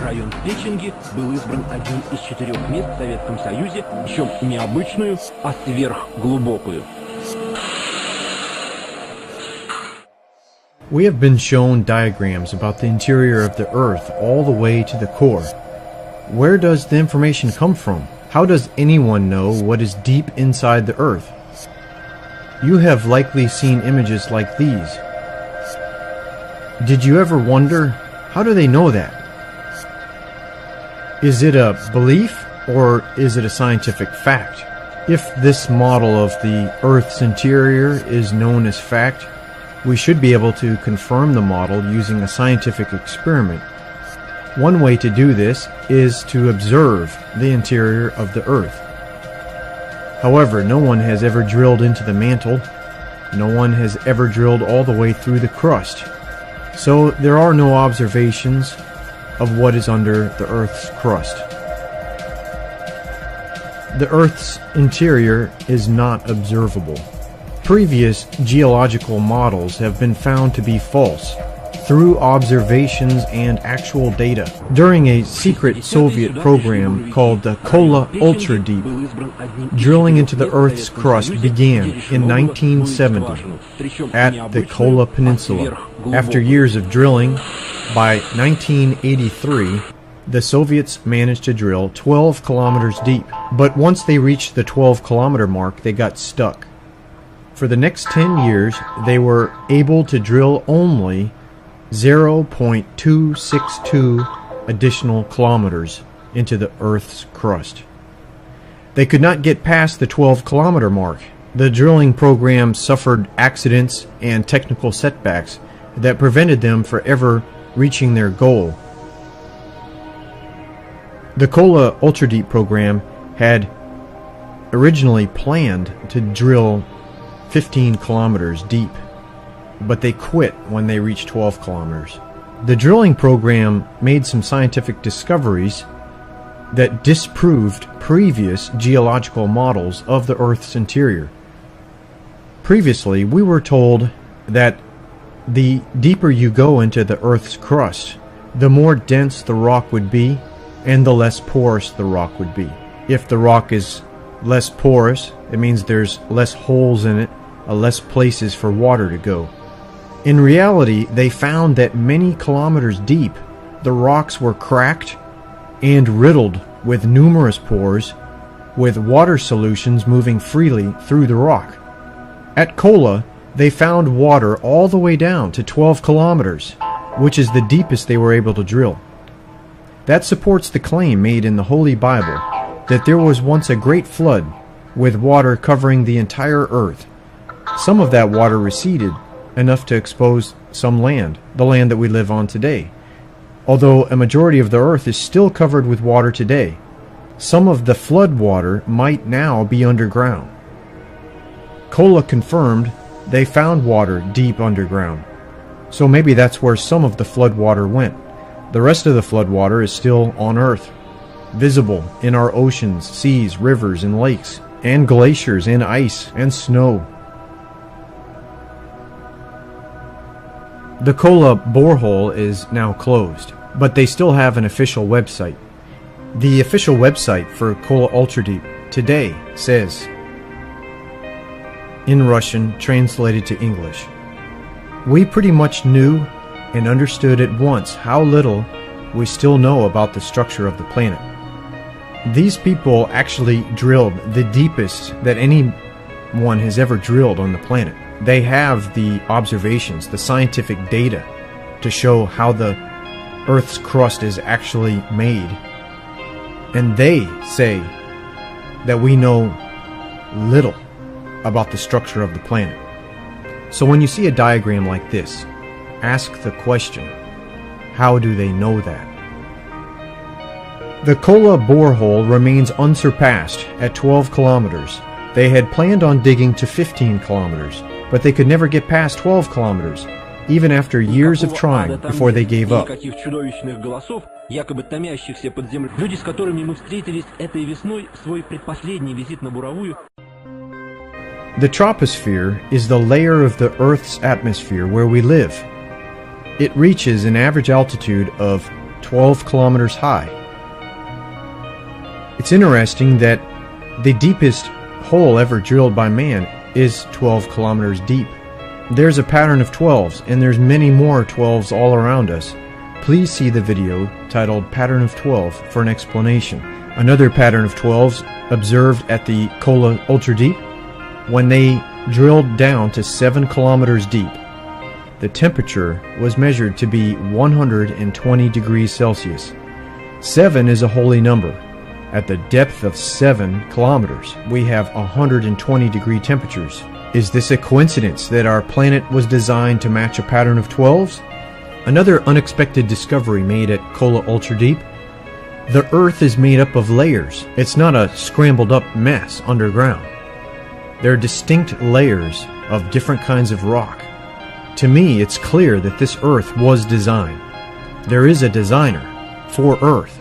район Печенги был избран одним из 4 мест в Советском Союзе, причем не обычную, а сверхглубокую. We have been shown diagrams about the interior of the Earth all the way to the core. Where does the information come from? How does anyone know what is deep inside the Earth? You have likely seen images like these. Did you ever wonder, how do they know that? Is it a belief or is it a scientific fact? If this model of the Earth's interior is known as fact, we should be able to confirm the model using a scientific experiment. One way to do this is to observe the interior of the Earth. However, no one has ever drilled into the mantle. No one has ever drilled all the way through the crust. So there are no observations of what is under the Earth's crust. The Earth's interior is not observable. Previous geological models have been found to be false through observations and actual data. During a secret Soviet program called the Kola Ultradeep, drilling into the Earth's crust began in 1970 at the Kola Peninsula. After years of drilling, by 1983, the Soviets managed to drill 12 kilometers deep. But once they reached the 12-kilometer mark, they got stuck. For the next 10 years, they were able to drill only 0.262 additional kilometers into the Earth's crust. They could not get past the 12-kilometer mark. The drilling program suffered accidents and technical setbacks that prevented them from ever reaching their goal. The Kola Ultradeep program had originally planned to drill 15 kilometers deep, but they quit when they reached 12 kilometers. The drilling program made some scientific discoveries that disproved previous geological models of the Earth's interior. Previously, we were told that the deeper you go into the Earth's crust, the more dense the rock would be and the less porous the rock would be. If the rock is less porous, it means there's less holes in it, less places for water to go. In reality, they found that many kilometers deep, the rocks were cracked and riddled with numerous pores, with water solutions moving freely through the rock. At Kola, they found water all the way down to 12 kilometers, which is the deepest they were able to drill. That supports the claim made in the Holy Bible that there was once a great flood with water covering the entire earth. Some of that water receded enough to expose some land, the land that we live on today. Although a majority of the earth is still covered with water today, some of the flood water might now be underground. Kola confirmed they found water deep underground. So maybe that's where some of the flood water went. The rest of the flood water is still on Earth, visible in our oceans, seas, rivers, and lakes, and glaciers, and ice, and snow. The Kola borehole is now closed, but they still have an official website. The official website for Kola Ultradeep today says, in Russian, translated to English, "We pretty much knew and understood at once how little we still know about the structure of the planet." These people actually drilled the deepest that anyone has ever drilled on the planet. They have the observations, the scientific data to show how the Earth's crust is actually made. And they say that we know little about the structure of the planet. So when you see a diagram like this, ask the question, how do they know that? The Kola borehole remains unsurpassed at 12 kilometers. They had planned on digging to 15 kilometers, but they could never get past 12 kilometers, even after years of trying before they gave up. Якобы томящихся под землей. Люди, с которыми мы встретились этой весной в свой предпоследний визит на буровую. The troposphere is the layer of the Earth's atmosphere where we live. It reaches an average altitude of 12 kilometers high. It's interesting that the deepest hole ever drilled by man is 12 kilometers deep. There's a pattern of 12s, and there's many more 12s all around us. Please see the video titled Pattern of 12 for an explanation. Another pattern of 12s observed at the Kola Ultra Deep, when they drilled down to 7 kilometers deep, the temperature was measured to be 120 degrees Celsius. 7 is a holy number. At the depth of 7 kilometers, we have 120 degree temperatures. Is this a coincidence that our planet was designed to match a pattern of 12s? Another unexpected discovery made at Kola Ultra Deep. The Earth is made up of layers. It's not a scrambled up mess underground. There are distinct layers of different kinds of rock. To me, it's clear that this Earth was designed. There is a designer for Earth.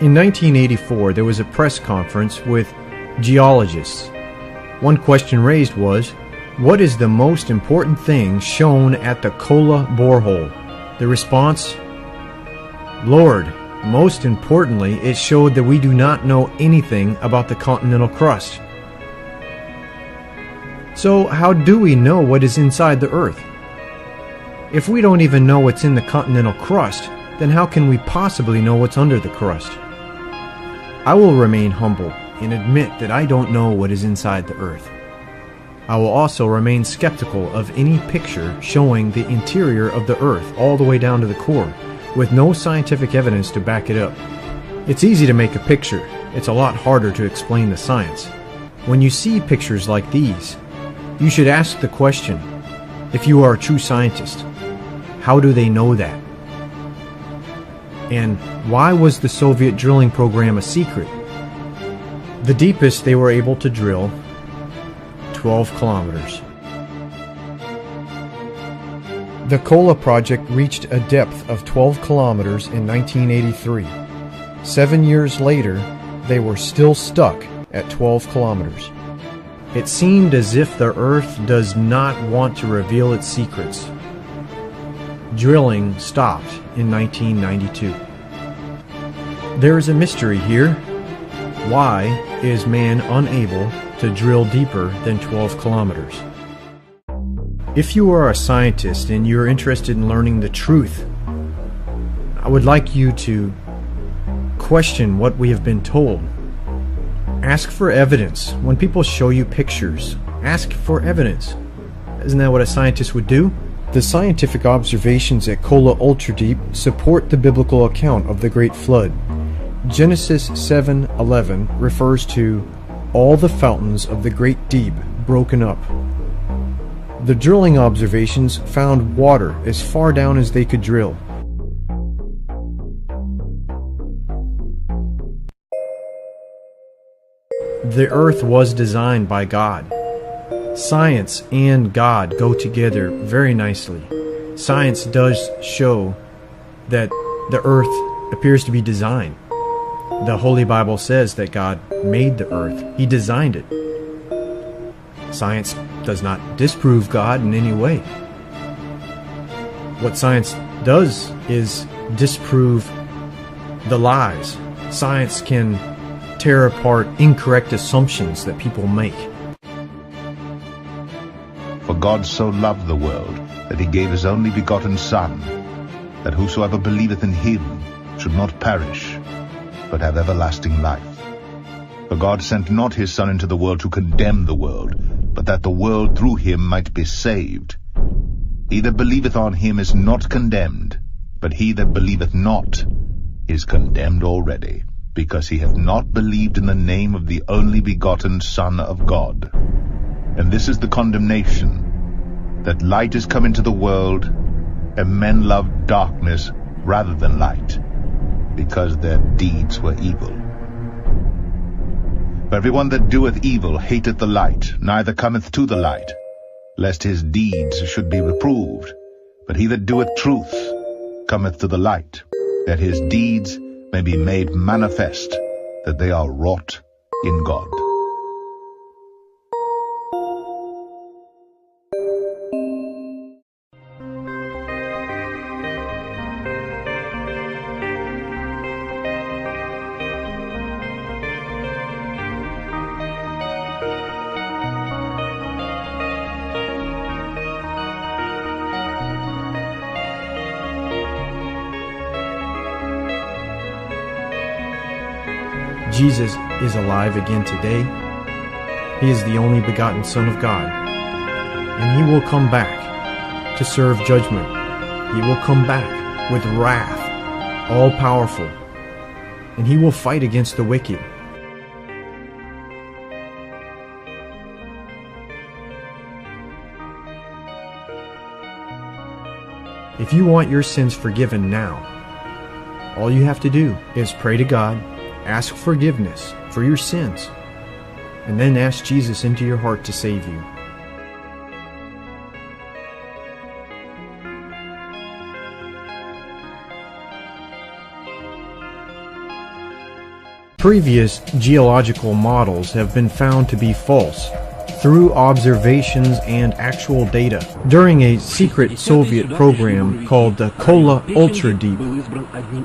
In 1984, there was a press conference with geologists. One question raised was, what is the most important thing shown at the Kola borehole? The response, Lord, most importantly, it showed that we do not know anything about the continental crust. So how do we know what is inside the Earth? If we don't even know what's in the continental crust, then how can we possibly know what's under the crust? I will remain humble and admit that I don't know what is inside the Earth. I will also remain skeptical of any picture showing the interior of the Earth all the way down to the core, with no scientific evidence to back it up. It's easy to make a picture. It's a lot harder to explain the science. When you see pictures like these, you should ask the question, if you are a true scientist, how do they know that? And why was the Soviet drilling program a secret? The deepest they were able to drill, 12 kilometers. The Kola project reached a depth of 12 kilometers in 1983. 7 years later, they were still stuck at 12 kilometers. It seemed as if the Earth does not want to reveal its secrets. Drilling stopped in 1992. There is a mystery here. Why is man unable to drill deeper than 12 kilometers? If you are a scientist and you're interested in learning the truth, I would like you to question what we have been told. Ask for evidence. When people show you pictures, ask for evidence. Isn't that what a scientist would do? The scientific observations at Kola Ultra Deep support the biblical account of the Great Flood. Genesis 7:11 refers to all the fountains of the great deep broken up. The drilling observations found water as far down as they could drill. The Earth was designed by God. Science and God go together very nicely. Science does show that the Earth appears to be designed. The Holy Bible says that God made the Earth. He designed it. Science does not disprove God in any way. What science does is disprove the lies. Science can tear apart incorrect assumptions that people make. For God so loved the world that he gave his only begotten Son, that whosoever believeth in him should not perish, but have everlasting life. For God sent not his Son into the world to condemn the world, but that the world through him might be saved. He that believeth on him is not condemned, but he that believeth not is condemned already, because he hath not believed in the name of the only begotten Son of God. And this is the condemnation, that light is come into the world, and men love darkness rather than light, because their deeds were evil. For everyone that doeth evil hateth the light, neither cometh to the light, lest his deeds should be reproved. But he that doeth truth cometh to the light, that his deeds may be made manifest, that they are wrought in God. Jesus is alive again today. He is the only begotten Son of God. And He will come back to serve judgment. He will come back with wrath, all powerful. And He will fight against the wicked. If you want your sins forgiven now, all you have to do is pray to God, ask forgiveness for your sins, and then ask Jesus into your heart to save you. Previous geological models have been found to be false through observations and actual data. During a secret Soviet program called the Kola Ultra Deep,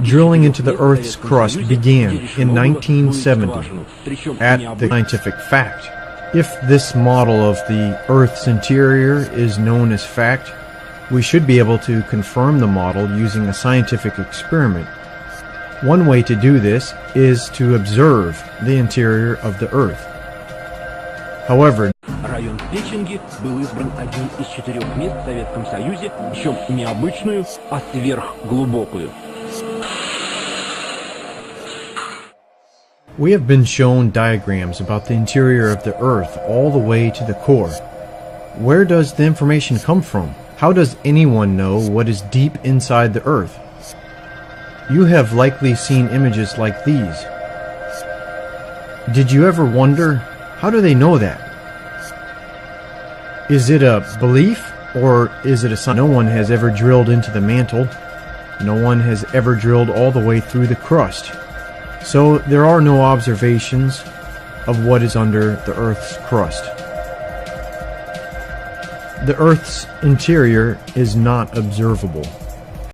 drilling into the Earth's crust began in 1970 at the scientific fact. If this model of the Earth's interior is known as fact, we should be able to confirm the model using a scientific experiment. One way to do this is to observe the interior of the Earth. However, Район Печенги был избран одним из 4 мест в Советском Союзе, причем не обычную, а сверхглубокую. we have been shown diagrams about the interior of the Earth all the way to the core. Where does the information come from? How does anyone know what is deep inside the Earth? You have likely seen images like these. Did you ever wonder, how do they know that? Is it a belief, or is it a sign? No one has ever drilled into the mantle. No one has ever drilled all the way through the crust. So there are no observations of what is under the Earth's crust. The Earth's interior is not observable.